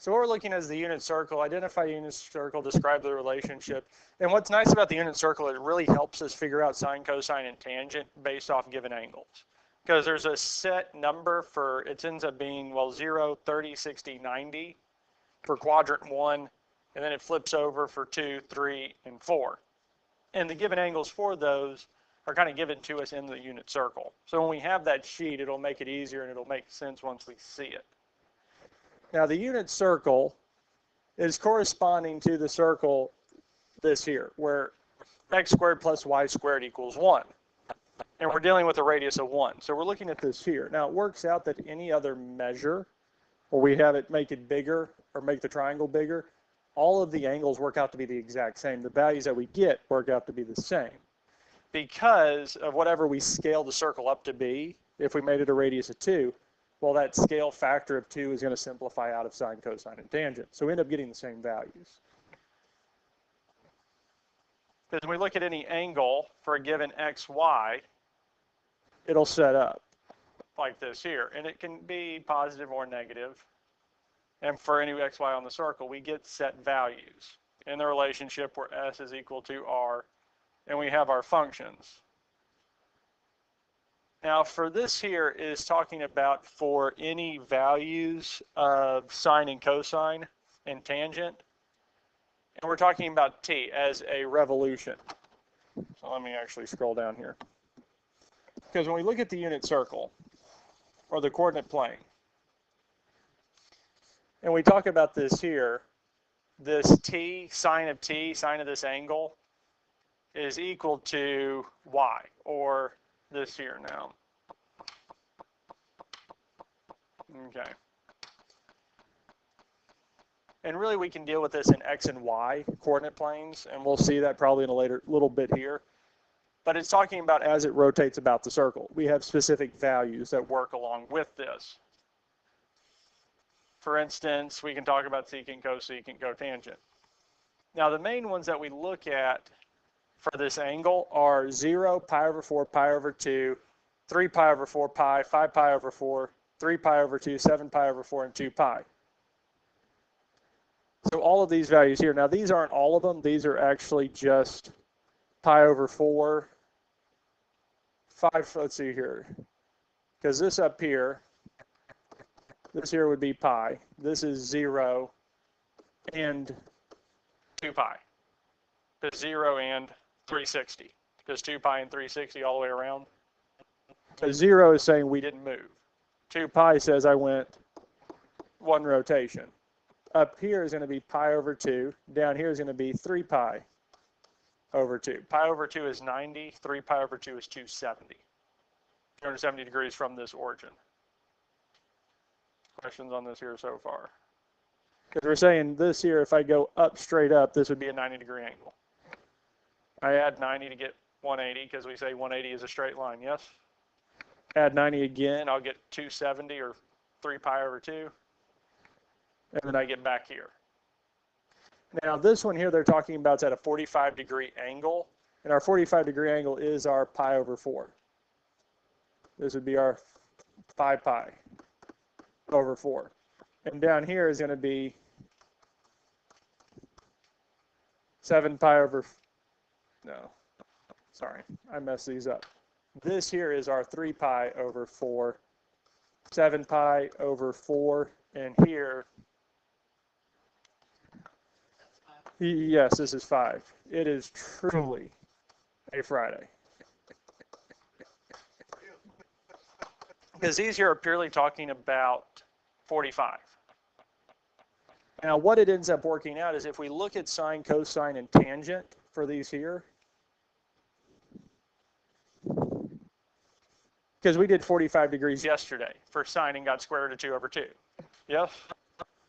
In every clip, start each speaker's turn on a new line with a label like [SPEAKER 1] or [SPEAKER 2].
[SPEAKER 1] So what we're looking at is the unit circle, identify unit circle, describe the relationship. And what's nice about the unit circle, it really helps us figure out sine, cosine, and tangent based off given angles. Because there's a set number for, it ends up being, well, 0, 30, 60, 90 for quadrant 1, and then it flips over for 2, 3, and 4. And the given angles for those are kind of given to us in the unit circle. So when we have that sheet, it'll make it easier and it'll make sense once we see it. Now the unit circle is corresponding to the circle this here, where x squared plus y squared equals 1. And we're dealing with a radius of 1. So we're looking at this here. Now it works out that any other measure, where we have it make it bigger or make the triangle bigger, all of the angles work out to be the exact same. The values that we get work out to be the same. Because of whatever we scale the circle up to be, if we made it a radius of 2, well, that scale factor of 2 is going to simplify out of sine, cosine, and tangent. So we end up getting the same values. Because when we look at any angle for a given xy, it'll set up like this here. And it can be positive or negative. And for any xy on the circle, we get set values in the relationship where s is equal to r, and we have our functions. Now for this here is talking about for any values of sine and cosine and tangent. And we're talking about t as a revolution. So let me actually scroll down here. Because when we look at the unit circle or the coordinate plane, and we talk about this here, this t, sine of this angle, is equal to y, or this here now. Okay. And really we can deal with this in x and y coordinate planes, and we'll see that probably in a later little bit here. But it's talking about as it rotates about the circle. We have specific values that work along with this. For instance, we can talk about secant, cosecant, cotangent. Now the main ones that we look at for this angle are 0, pi over 4, pi over 2, 3 pi over 4 pi, 5 pi over 4, 3 pi over 2, 7 pi over 4, and 2 pi. So all of these values here. Now these aren't all of them. These are actually just pi over 4, 5, let's see here. Because this up here, this here would be pi. This is 0 and 2 pi. Because 0 and 360. Because 2 pi and 360 all the way around. So 0 is saying we didn't move. 2 pi says I went one rotation. Up here is going to be pi over 2. Down here is going to be 3 pi over 2. Pi over 2 is 90. 3 pi over 2 is 270. 270 degrees from this origin. Questions on this here so far? Because we're saying this here, if I go up straight up, this would be a 90-degree angle. I add 90 to get 180 because we say 180 is a straight line, yes? Add 90 again, I'll get 270 or 3 pi over 2. And then I get back here. Now this one here they're talking about is at a 45-degree angle. And our 45-degree angle is our pi over 4. This would be our 5 pi over 4. And down here is going to be 7 pi over, no, sorry, I messed these up. This here is our 3 pi over 4, 7 pi over 4, and here, yes, this is 5. It is truly a Friday. Because these here are purely talking about 45. Now what it ends up working out is if we look at sine, cosine, and tangent for these here, because we did 45 degrees yesterday for sine and got square root of 2 over 2. Yes?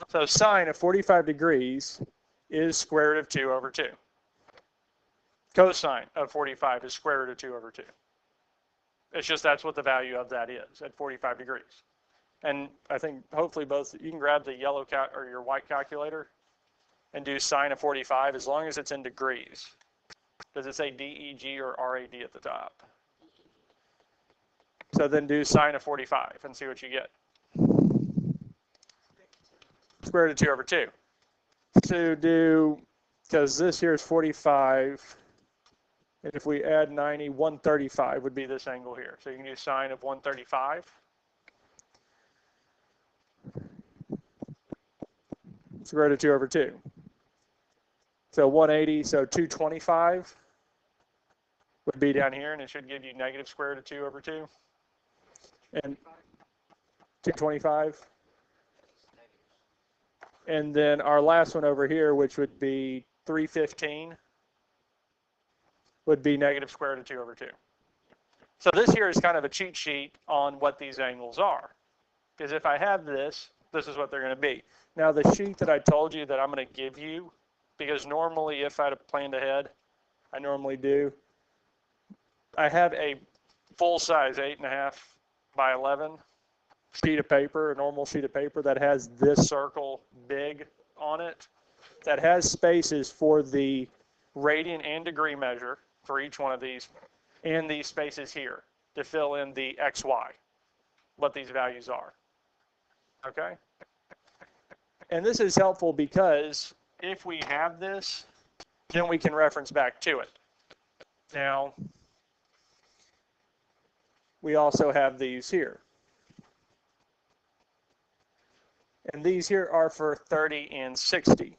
[SPEAKER 1] So sine of 45 degrees is square root of 2 over 2. Cosine of 45 is square root of 2 over 2. It's just that's what the value of that is at 45 degrees. And I think hopefully both, you can grab the yellow or your white calculator and do sine of 45 as long as it's in degrees. Does it say DEG or RAD at the top? So then do sine of 45 and see what you get. square root of 2 over 2. To do, because this here is 45, and if we add 90, 135 would be this angle here. So you can do sine of 135. Square root of 2 over 2. So 180, so 225 would be down here, and it should give you negative square root of 2 over 2. And 225. And then our last one over here, which would be 315, would be negative square root of 2 over 2. So this here is kind of a cheat sheet on what these angles are. Because if I have this, this is what they're going to be. Now the sheet that I told you that I'm going to give you, because normally if I had planned ahead, I normally do, I have a full-size 8.5 by 11 sheet of paper, a normal sheet of paper that has this circle big on it, that has spaces for the radian and degree measure for each one of these, and these spaces here to fill in the XY, what these values are. Okay? And this is helpful because if we have this, then we can reference back to it. Now, we also have these here. And these here are for 30 and 60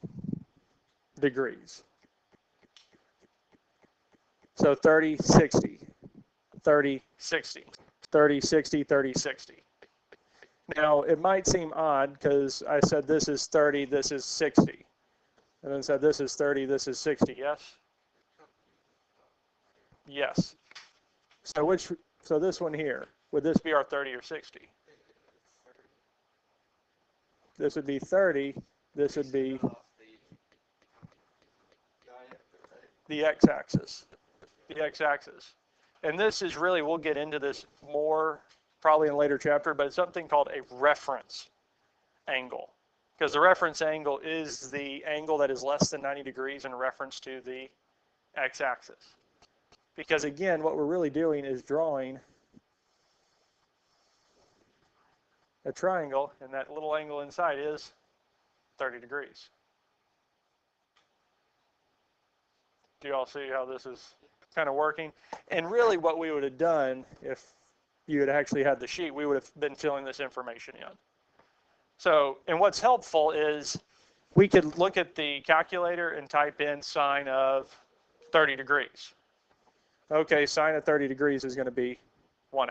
[SPEAKER 1] degrees. So 30, 60, 30, 60, 30, 60, 30, 60. Now, it might seem odd because I said this is 30, this is 60. And then said this is 30, this is 60, yes? Yes. So this one here, would this be our 30 or 60? This would be 30, this would be the x-axis. The x-axis. And this is really, we'll get into this more probably in a later chapter, but it's something called a reference angle. Because the reference angle is the angle that is less than 90 degrees in reference to the x-axis. Because again, what we're really doing is drawing a triangle, and that little angle inside is 30 degrees. Do you all see how this is kind of working? And really what we would have done if you had actually had the sheet, we would have been filling this information in. So, and what's helpful is we could look at the calculator and type in sine of 30 degrees. Okay, sine of 30 degrees is going to be 1/2.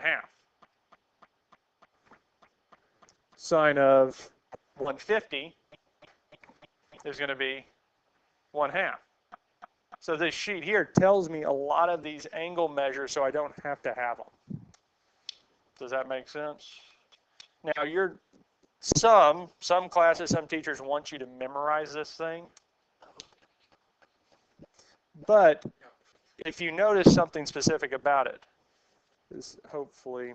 [SPEAKER 1] Sine of 150 is going to be 1/2. So this sheet here tells me a lot of these angle measures so I don't have to have them. Does that make sense? Now some classes, some teachers want you to memorize this thing. But if you notice something specific about it, is hopefully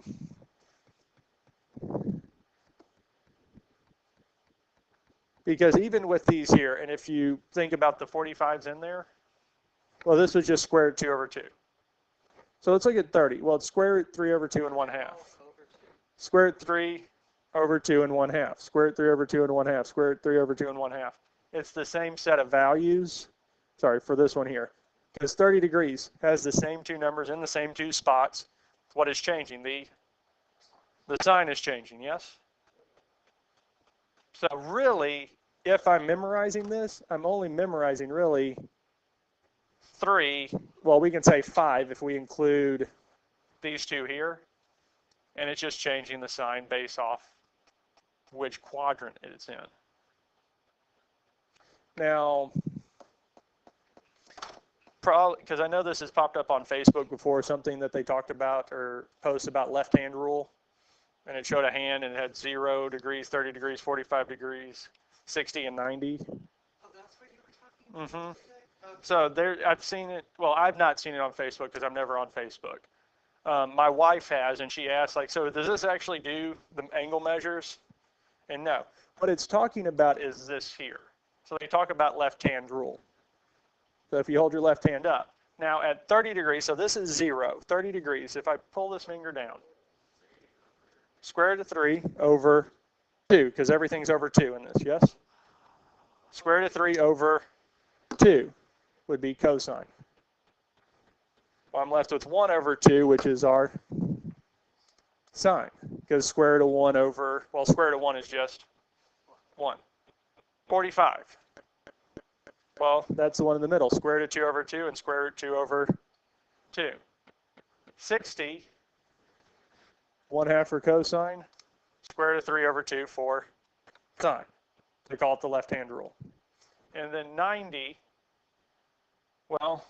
[SPEAKER 1] because even with these here, and if you think about the 45s in there, well, this was just square root 2 over 2. So let's look at 30. Well, it's square root 3 over 2 and 1/2. Square root 3 over 2 and 1/2. Square root 3 over 2 and 1/2. Square root 3 over 2 and 1/2. It's the same set of values. Sorry, for this one here. Because 30 degrees has the same two numbers in the same two spots. What is changing? The sign is changing, yes? So really, if I'm memorizing this, I'm only memorizing really 3, well, we can say 5 if we include these two here. And it's just changing the sign based off which quadrant it's in. Now, probably, because I know this has popped up on Facebook before, something that they talked about or posted about left-hand rule. And it showed a hand and it had 0 degrees, 30 degrees, 45 degrees, 60 and 90.
[SPEAKER 2] Oh, that's what you were talking about?
[SPEAKER 1] So there, I've seen it. Well, I've not seen it on Facebook because I'm never on Facebook. My wife has, and she asked, like, so does this actually do the angle measures? And no. What it's talking about is this here. So they talk about left-hand rule. So if you hold your left hand up. Now at 30 degrees, so this is 0, 30 degrees. If I pull this finger down, square root of 3 over 2, because everything's over 2 in this, yes? Square root of 3 over 2 would be cosine. Well, I'm left with 1 over 2, which is our sine. Because square root of 1 over, well, square root of 1 is just 1. 45. Well, that's the one in the middle. Square root of 2 over 2 and square root of 2 over 2. 60. 1/2 for cosine. Square root of 3 over 2 for sine. They call it the left-hand rule. And then 90, well,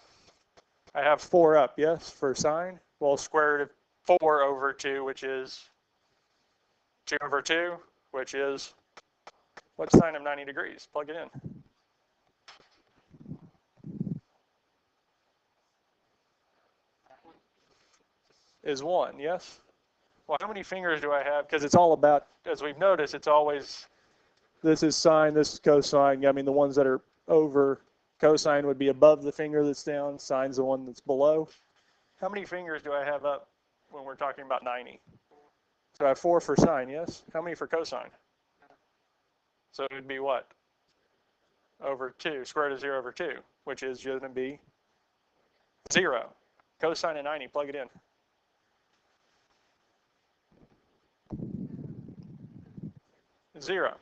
[SPEAKER 1] I have 4 up, yes, for sine. Well, square root of 4 over 2, which is 2 over 2, which is, what's sine of 90 degrees? Plug it in. Is 1, yes? Well, how many fingers do I have? Because it's all about, as we've noticed, it's always, this is sine, this is cosine. I mean, the ones that are over, cosine would be above the finger that's down, sine's the one that's below. How many fingers do I have up when we're talking about 90? So I have 4 for sine, yes? How many for cosine? So it would be what? Over 2, square root of 0 over 2, which is going to be 0. Cosine of 90, plug it in. 0.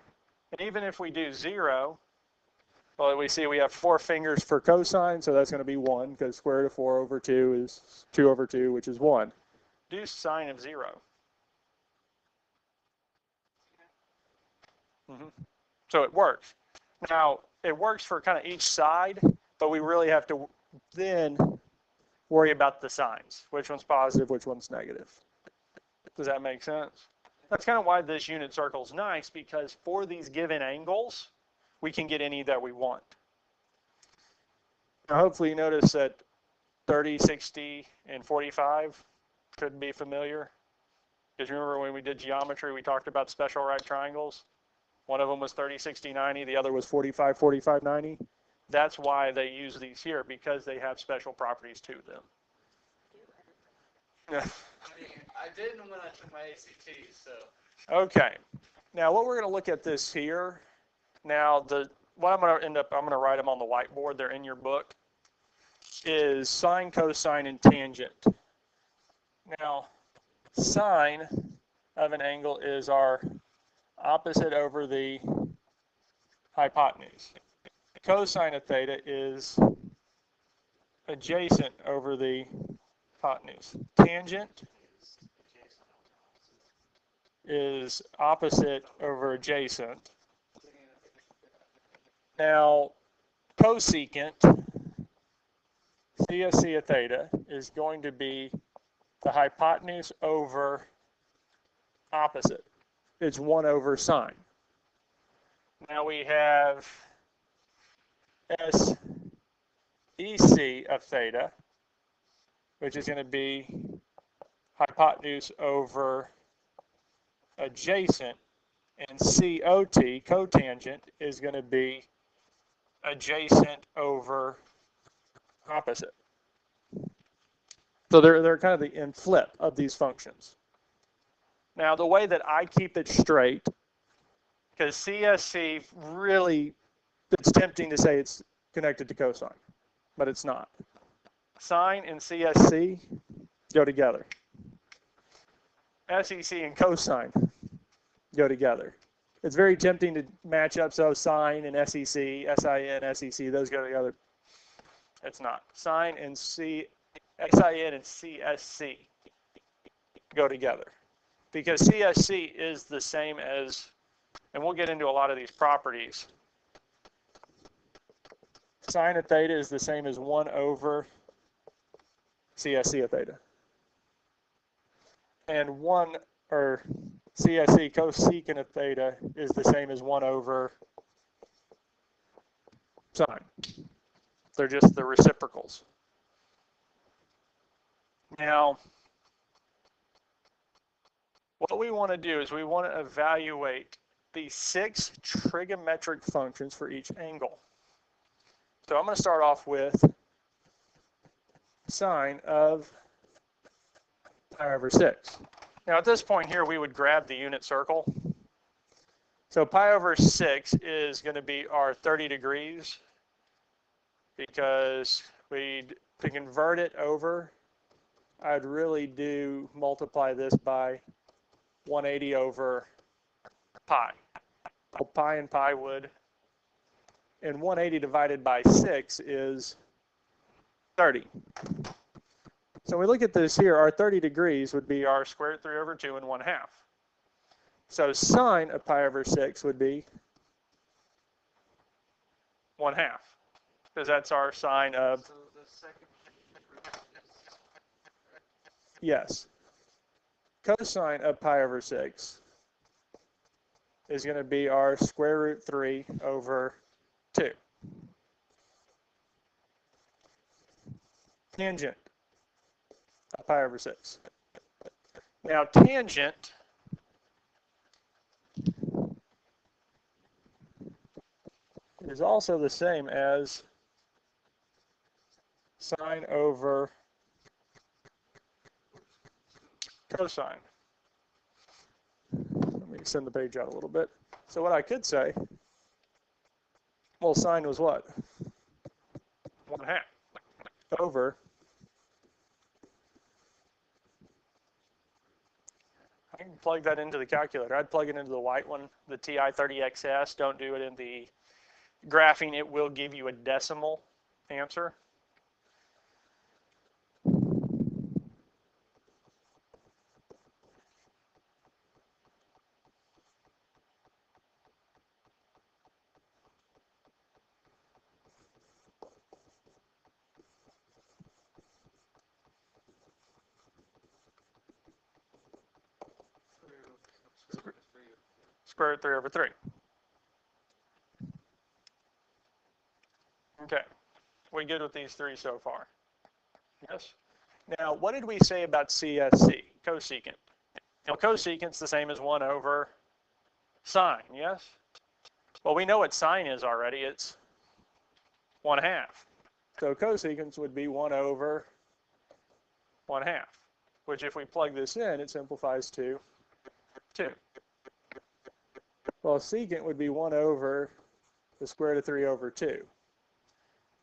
[SPEAKER 1] And even if we do 0, well, we see we have 4 fingers for cosine, so that's going to be 1, because square root of 4 over 2 is 2 over 2, which is 1. Do sine of 0. So it works. Now, it works for kind of each side, but we really have to then worry about the signs. Which one's positive, which one's negative. Does that make sense? That's kind of why this unit circle is nice, because for these given angles, we can get any that we want. Now, hopefully you notice that 30, 60, and 45 could be familiar. Because remember when we did geometry, we talked about special right triangles. One of them was 30, 60, 90. The other was 45, 45, 90. That's why they use these here, because they have special properties to them.
[SPEAKER 2] I mean, I didn't when I took my ACT, so.
[SPEAKER 1] Okay. Now what we're going to look at this here. Now what I'm going to write them on the whiteboard. They're in your book. Is sine, cosine, and tangent. Now, sine of an angle is our opposite over the hypotenuse. Cosine of theta is adjacent over the hypotenuse. Tangent is opposite over adjacent. Now, cosecant, CSC of theta, is going to be the hypotenuse over opposite. It's 1 over sine. Now we have SEC of theta, which is going to be hypotenuse over adjacent, and COT, cotangent, is going to be adjacent over opposite. So they're kind of the in flip of these functions. Now the way that I keep it straight, because CSC really, it's tempting to say it's connected to cosine, but it's not. Sine and CSC go together. SEC and cosine go together. It's very tempting to match up, so sine and SEC, SIN, SEC, those go together. It's not. Sine and SIN and CSC go together. Because CSC is the same as, and we'll get into a lot of these properties. Sine of theta is the same as 1 over CSC of theta. And CSC cosecant of theta is the same as 1 over sine. They're just the reciprocals. Now, what we want to do is we want to evaluate the 6 trigonometric functions for each angle. So I'm going to start off with sine of pi over 6. Now at this point here, we would grab the unit circle So pi over 6 is going to be our 30 degrees because to convert it over, I'd really do multiply this by 180 over pi. Well, pi and pi would, and 180 divided by 6 is 30. So when we look at this here, our 30 degrees would be our square root 3 over 2 and 1/2. So sine of pi over 6 would be 1/2, because that's our sine of,
[SPEAKER 2] So the second.
[SPEAKER 1] yes. Cosine of pi over 6 is going to be our square root 3 over 2. Tangent of pi over 6. Now tangent is also the same as sine over cosine. Let me extend the page out a little bit. So what I could say, well, sine was what? 1/2 over, I can plug that into the calculator. I'd plug it into the white one, the TI-30XS. Don't do it in the graphing. It will give you a decimal answer. Square root 3 over 3. Okay, we good with these three so far? Yes? Now, what did we say about CSC, cosecant? Now, cosecant's the same as 1 over sine, yes? Well, we know what sine is already. It's 1/2. So cosecant would be 1 over 1/2, which if we plug this in, it simplifies to 2. Well, secant would be 1 over the square root of 3 over 2.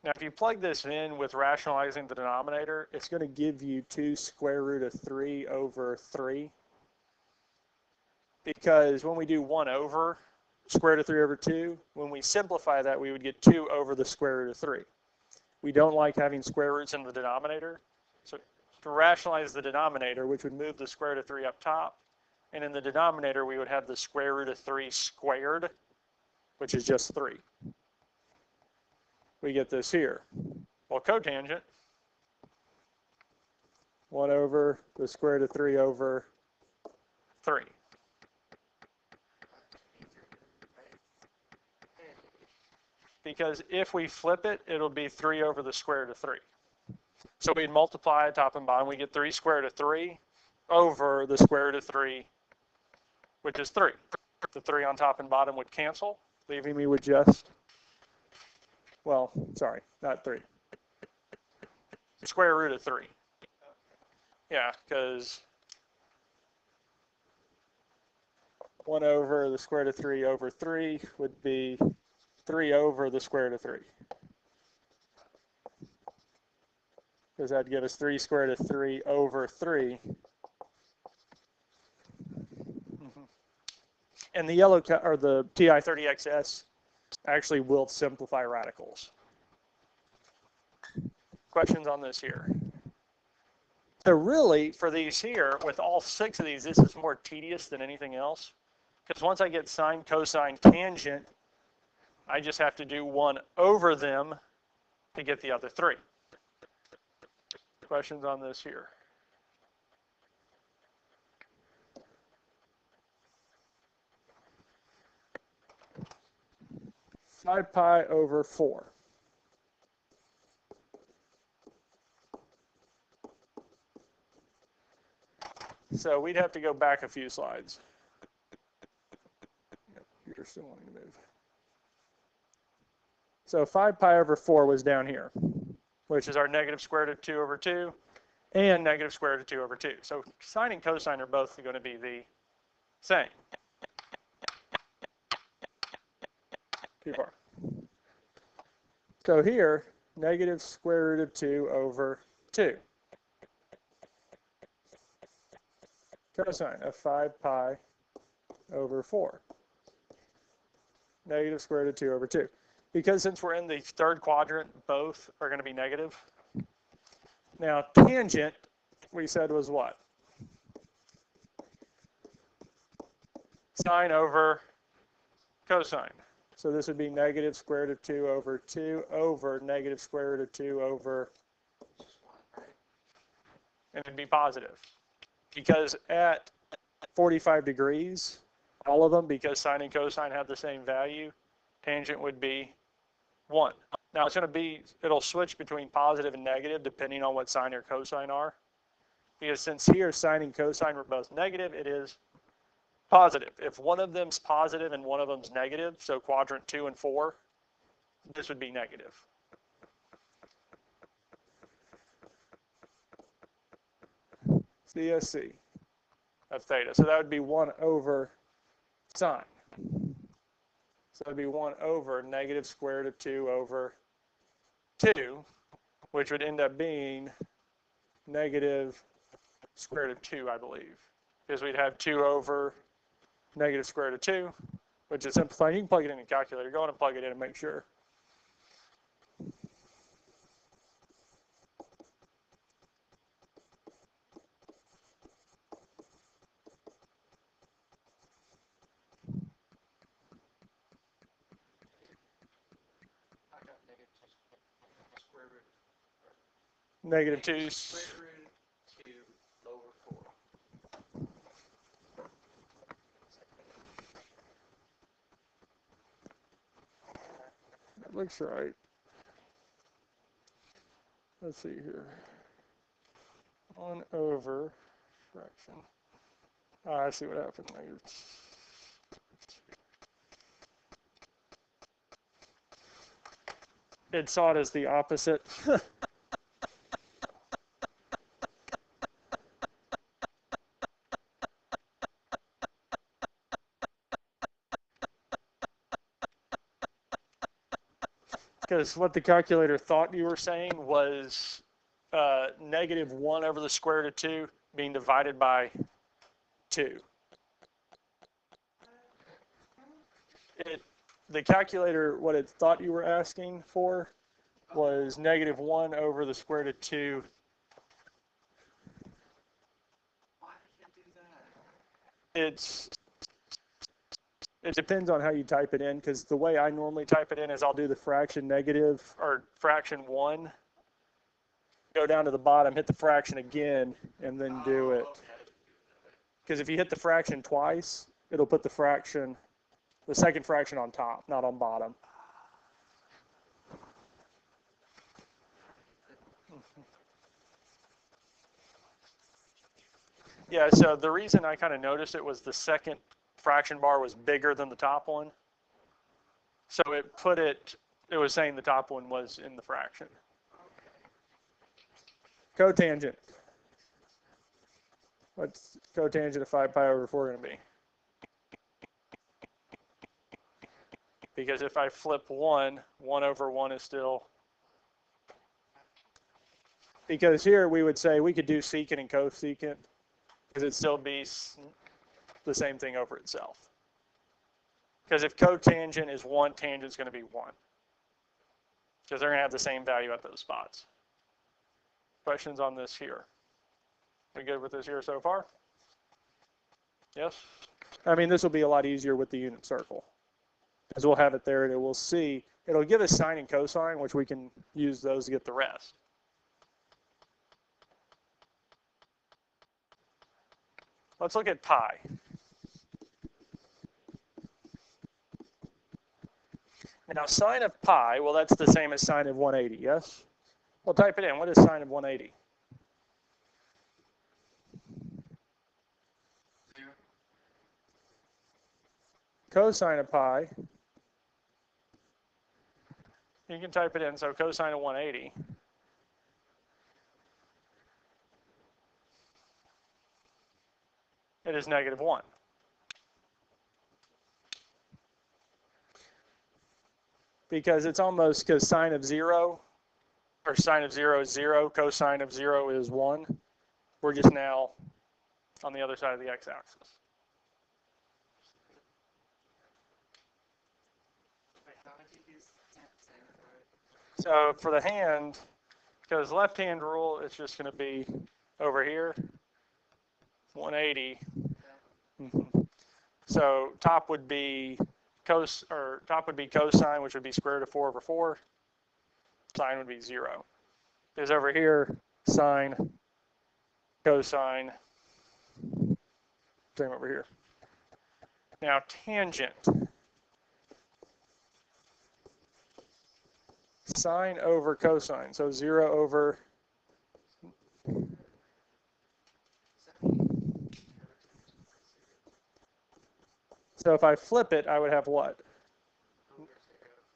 [SPEAKER 1] Now, if you plug this in with rationalizing the denominator, it's going to give you 2 square root of 3 over 3. Because when we do 1 over square root of 3 over 2, when we simplify that, we would get 2 over the square root of 3. We don't like having square roots in the denominator. So to rationalize the denominator, which would move the square root of 3 up top, and in the denominator, we would have the square root of 3 squared, which is just 3. We get this here. Well, cotangent, 1 over the square root of 3 over 3. Because if we flip it, it'll be 3 over the square root of 3. So we'd multiply top and bottom. We get 3 square root of 3 over the square root of 3, which is 3. The 3 on top and bottom would cancel, leaving me with just, well, sorry, not 3. Square root of 3. Yeah, because 1 over the square root of 3 over 3 would be 3 over the square root of 3. Because that'd give us 3 square root of 3 over 3. And the yellow, or the TI-30XS actually will simplify radicals. Questions on this here? So really, for these here, with all 6 of these, this is more tedious than anything else. Because once I get sine, cosine, tangent, I just have to do 1 over them to get the other 3. Questions on this here? Five pi over 4. So we'd have to go back a few slides. You're still wanting to move. So 5 pi over 4 was down here, which is our negative square root of 2 over 2 and negative square root of 2 over 2. So sine and cosine are both going to be the same. too far. So here, negative square root of 2 over 2. Cosine of 5 pi over 4. Negative square root of 2 over 2. Because since we're in the third quadrant, both are going to be negative. Now, tangent, we said was what? Sine over cosine. So this would be negative square root of 2 over 2 over negative square root of 2 over, and it'd be positive. Because at 45 degrees, all of them, because sine and cosine have the same value, tangent would be 1. Now it'll switch between positive and negative depending on what sine or cosine are. Because since here sine and cosine were both negative, it is positive. If one of them's positive and one of them's negative, so quadrant 2 and 4, this would be negative. CSC of theta. So that would be 1 over sine. So that would be 1 over negative square root of 2 over 2, which would end up being negative square root of 2, I believe. Because we'd have 2 over negative square root of 2, which is simplifying. You can plug it in a calculator. Go on and plug it in and make sure. Negative 2
[SPEAKER 2] Square root 2 over 4.
[SPEAKER 1] That looks right. Let's see here. 1 over fraction. I see what happened. It saw it as the opposite. Because what the calculator thought you were saying was negative 1 over the square root of 2 being divided by 2. The calculator, what it thought you were asking for was negative 1 over the square root of 2.
[SPEAKER 2] Why did you do that?
[SPEAKER 1] It depends on how you type it in, because the way I normally type it in is I'll do the fraction negative or fraction 1, go down to the bottom, hit the fraction again, and then do it. Because if you hit the fraction twice, it'll put the second fraction on top, not on bottom. Yeah, so the reason I kind of noticed it was the second fraction bar was bigger than the top one. So it was saying the top one was in the fraction. Cotangent. What's cotangent of 5 pi over 4 going to be? Because if I flip 1 over 1 is still... Because here we would say we could do secant and cosecant, because it'd still be the same thing over itself. Because if cotangent is 1, tangent's going to be 1. Because they're going to have the same value at those spots. Questions on this here? We good with this here so far? Yes? I mean, this will be a lot easier with the unit circle. Because we'll have it there and we'll see. It'll give us sine and cosine, which we can use those to get the rest. Let's look at pi. Now, sine of pi, well, that's the same as sine of 180, yes? Well, type it in. What is sine of 180?
[SPEAKER 2] 0.
[SPEAKER 1] Cosine of pi, you can type it in. So cosine of 180. It is negative 1. because it's almost, because sine of 0, or sine of 0 is 0, cosine of 0 is 1. We're just now on the other side of the x-axis. So for the hand, because left-hand rule, it's just going to be over here, 180. So top would be cosine, which would be square root of 4 over 4. Sine would be 0. There's over here sine, cosine, same over here. Now tangent. Sine over cosine, so 0 over. So if I flip it, I would have what?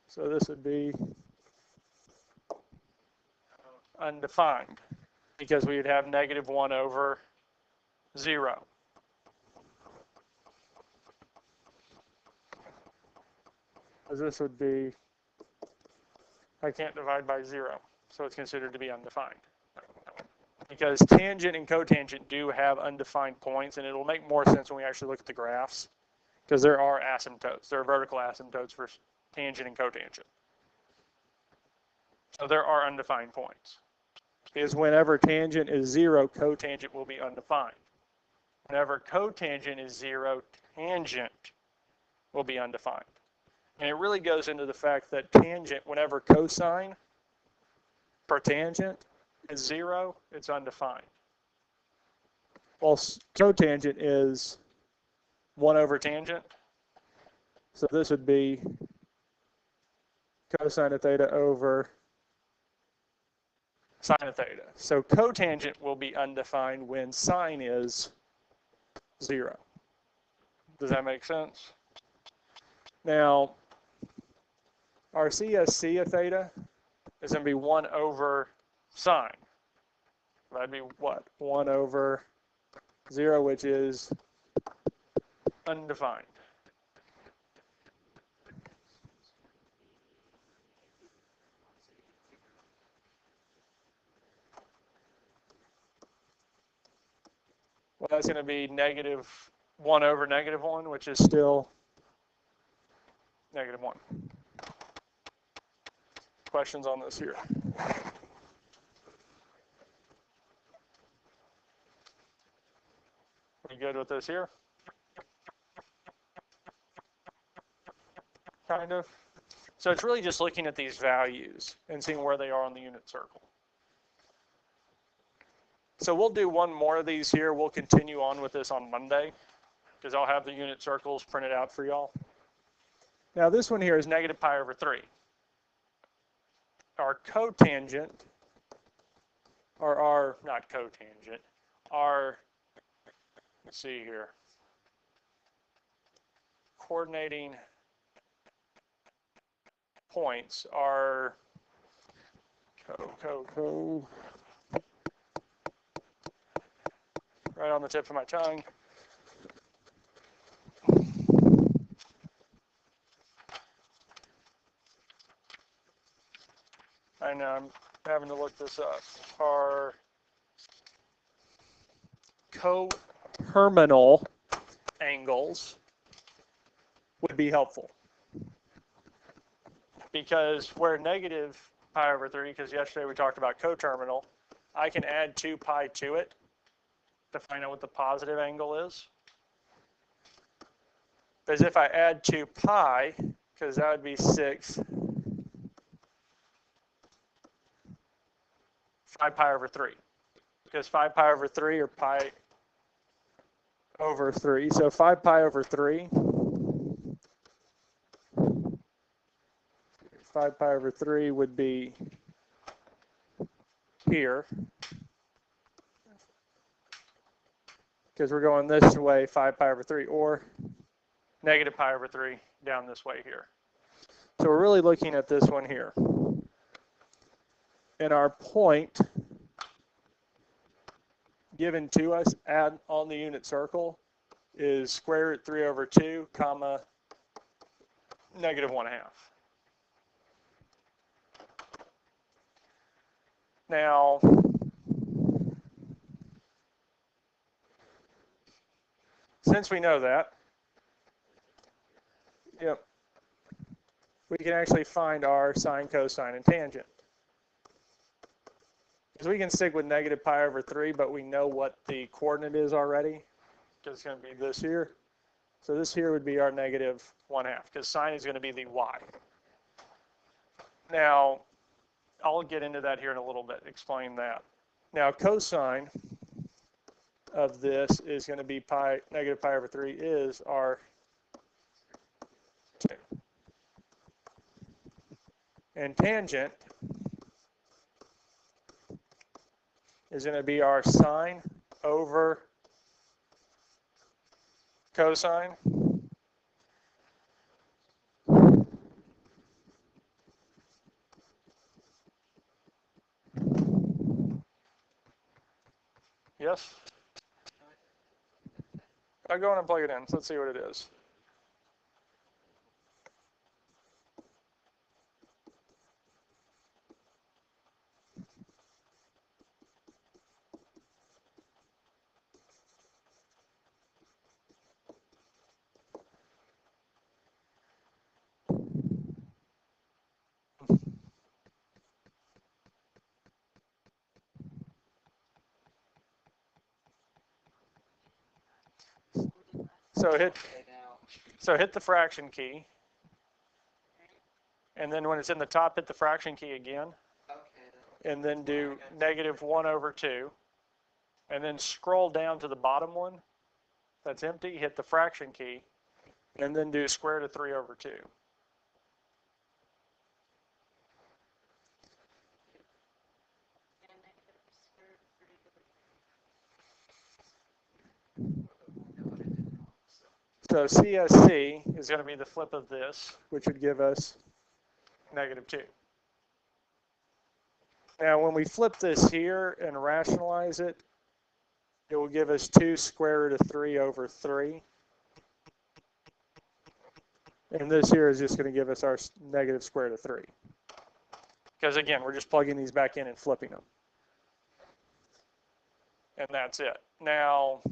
[SPEAKER 1] So this would be undefined, because we would have negative 1 over 0. So this would be, I can't divide by 0, so it's considered to be undefined. Because tangent and cotangent do have undefined points, and it'll make more sense when we actually look at the graphs, because there are asymptotes. There are vertical asymptotes for tangent and cotangent. So there are undefined points. Because whenever tangent is 0, cotangent will be undefined. Whenever cotangent is 0, tangent will be undefined. And it really goes into the fact that tangent, whenever cosine per tangent is 0, it's undefined. Well, cotangent is 1 over tangent. So this would be cosine of theta over sine of theta. So cotangent will be undefined when sine is 0. Does that make sense? Now, our CSC of theta is going to be 1 over sine. That'd be what? 1 over 0, which is undefined. Well, that's going to be negative 1 over negative 1, which is still negative 1. Questions on this here? We good with this here? Kind of. So it's really just looking at these values and seeing where they are on the unit circle. So we'll do one more of these here. We'll continue on with this on Monday, because I'll have the unit circles printed out for y'all. Now this one here is negative pi over 3. Our cotangent, or our, not cotangent, our, let's see here, coordinating points are right on the tip of my tongue. I know I'm having to look this up. Our coterminal angles would be helpful, because where negative pi over 3, because yesterday we talked about coterminal, I can add 2 pi to it to find out what the positive angle is. Because if I add 2 pi, because that would be 6, 5 pi over 3. Because 5 pi over 3 or pi over 3. So 5 pi over 3. 5 pi over 3 would be here. Because we're going this way, 5 pi over 3, or negative pi over 3 down this way here. So we're really looking at this one here. And our point given to us on the unit circle is square root 3 over 2, comma, negative 1/2. Now, since we know that, yep, we can actually find our sine, cosine, and tangent. Because we can stick with negative pi over 3, but we know what the coordinate is already, because it's going to be this here. So this here would be our negative 1/2, because sine is going to be the y. Now, I'll get into that here in a little bit, explain that. Now, cosine of this is going to be negative pi over 3 is our 2. And tangent is going to be our sine over cosine. Yes? I'll go in and plug it in. So let's see what it is. So hit the fraction key. And then when it's in the top, hit the fraction key again. And then do negative 1 over 2. And then scroll down to the bottom one. That's empty. Hit the fraction key. And then do square root of 3 over 2. So CSC is going to be the flip of this, which would give us negative 2. Now, when we flip this here and rationalize it, it will give us 2 square root of 3 over 3. And this here is just going to give us our negative square root of 3. Because again, we're just plugging these back in and flipping them. And that's it. Now,